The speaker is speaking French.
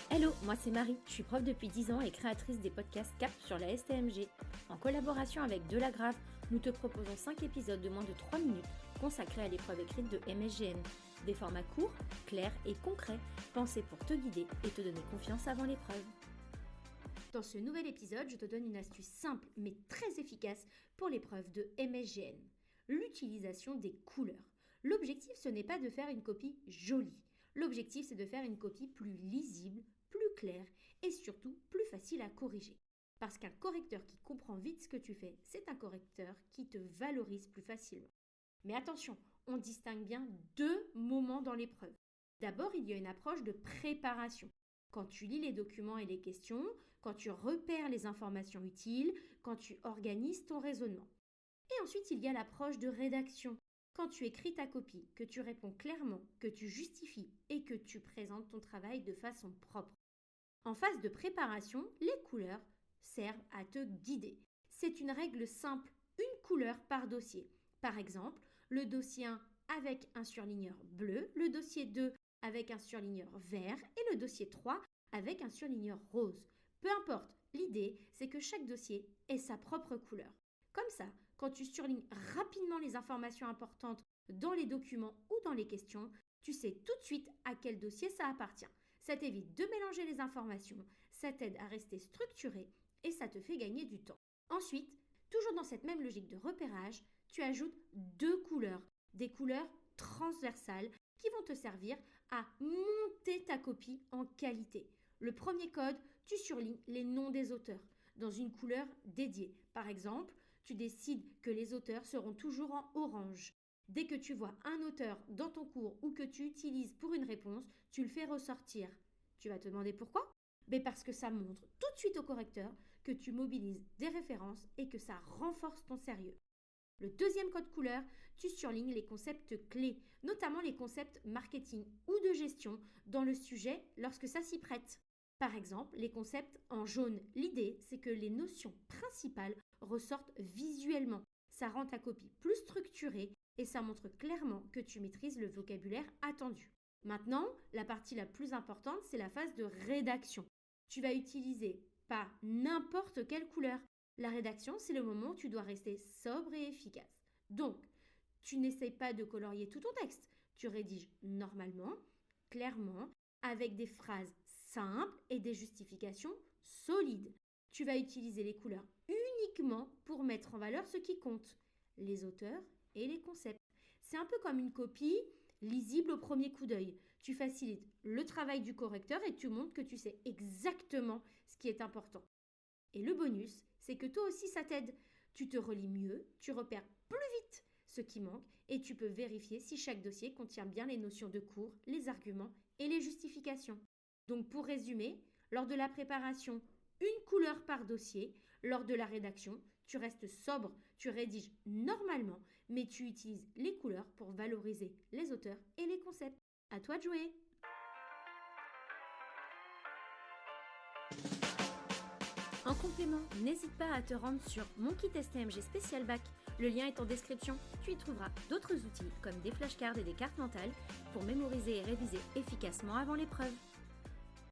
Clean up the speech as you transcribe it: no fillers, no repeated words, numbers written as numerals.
Hello, moi c'est Marie, je suis prof depuis 10 ans et créatrice des podcasts CAP sur la STMG. En collaboration avec Delagrave, nous te proposons 5 épisodes de moins de 3 minutes consacrés à l'épreuve écrite de MSGN. Des formats courts, clairs et concrets, pensés pour te guider et te donner confiance avant l'épreuve. Dans ce nouvel épisode, je te donne une astuce simple mais très efficace pour l'épreuve de MSGN. L'utilisation des couleurs. L'objectif, ce n'est pas de faire une copie jolie. L'objectif, c'est de faire une copie plus lisible, plus claire et surtout plus facile à corriger. Parce qu'un correcteur qui comprend vite ce que tu fais, c'est un correcteur qui te valorise plus facilement. Mais attention, on distingue bien 2 moments dans l'épreuve. D'abord, il y a une approche de préparation. Quand tu lis les documents et les questions, quand tu repères les informations utiles, quand tu organises ton raisonnement. Et ensuite, il y a l'approche de rédaction. Quand tu écris ta copie, que tu réponds clairement, que tu justifies et que tu présentes ton travail de façon propre. En phase de préparation, les couleurs servent à te guider. C'est une règle simple, une couleur par dossier. Par exemple, le dossier 1 avec un surligneur bleu, le dossier 2 avec un surligneur vert et le dossier 3 avec un surligneur rose. Peu importe, l'idée, c'est que chaque dossier ait sa propre couleur. Comme ça, quand tu surlignes rapidement les informations importantes dans les documents ou dans les questions, tu sais tout de suite à quel dossier ça appartient. Ça t'évite de mélanger les informations, ça t'aide à rester structuré et ça te fait gagner du temps. Ensuite, toujours dans cette même logique de repérage, tu ajoutes 2 couleurs, des couleurs transversales qui vont te servir à monter ta copie en qualité. Le premier code, tu surlignes les noms des auteurs dans une couleur dédiée. Par exemple, tu décides que les auteurs seront toujours en orange. Dès que tu vois un auteur dans ton cours ou que tu utilises pour une réponse, tu le fais ressortir. Tu vas te demander pourquoi ? Mais parce que ça montre tout de suite au correcteur que tu mobilises des références et que ça renforce ton sérieux. Le deuxième code couleur, tu surlignes les concepts clés, notamment les concepts marketing ou de gestion dans le sujet lorsque ça s'y prête. Par exemple, les concepts en jaune. L'idée, c'est que les notions principales ressortent visuellement. Ça rend ta copie plus structurée et ça montre clairement que tu maîtrises le vocabulaire attendu. Maintenant, la partie la plus importante, c'est la phase de rédaction. Tu vas utiliser pas n'importe quelle couleur. La rédaction, c'est le moment où tu dois rester sobre et efficace. Donc, tu n'essayes pas de colorier tout ton texte. Tu rédiges normalement, clairement, avec des phrases simples et des justifications solides. Tu vas utiliser les couleurs uniquement pour mettre en valeur ce qui compte, les auteurs et les concepts. C'est un peu comme une copie lisible au premier coup d'œil. Tu facilites le travail du correcteur et tu montres que tu sais exactement ce qui est important. Et le bonus, c'est que toi aussi ça t'aide. Tu te relis mieux, tu repères plus vite ce qui manque et tu peux vérifier si chaque dossier contient bien les notions de cours, les arguments et les justifications. Donc pour résumer, lors de la préparation, une couleur par dossier. Lors de la rédaction, tu restes sobre, tu rédiges normalement, mais tu utilises les couleurs pour valoriser les auteurs et les concepts. À toi de jouer! En complément, n'hésite pas à te rendre sur mon kit STMG spécial bac. Le lien est en description. Tu y trouveras d'autres outils comme des flashcards et des cartes mentales pour mémoriser et réviser efficacement avant l'épreuve.